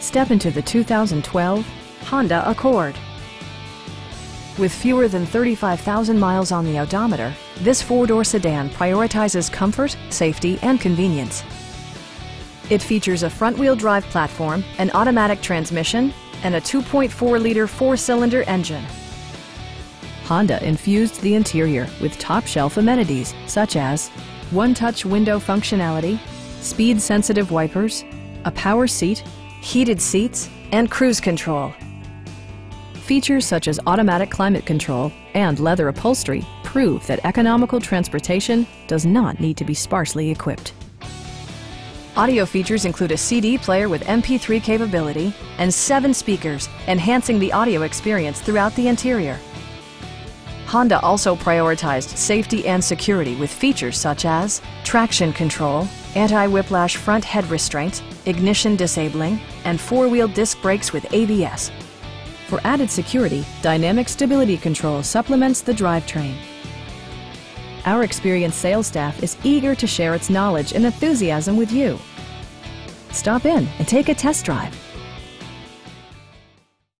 Step into the 2012 Honda Accord. With fewer than 35,000 miles on the odometer, this four-door sedan prioritizes comfort, safety, and convenience. It features a front-wheel drive platform, an automatic transmission, and a 2.4-liter four-cylinder engine. Honda infused the interior with top-shelf amenities such as one-touch window functionality, speed-sensitive wipers, a power seat, heated seats, and cruise control. Features such as automatic climate control and leather upholstery prove that economical transportation does not need to be sparsely equipped. Audio features include a CD player with MP3 capability and 7 speakers, enhancing the audio experience throughout the interior. Honda also prioritized safety and security with features such as traction control, anti-whiplash front head restraints, ignition disabling, and four-wheel disc brakes with ABS. For added security, dynamic stability control supplements the drivetrain. Our experienced sales staff is eager to share its knowledge and enthusiasm with you. Stop in and take a test drive.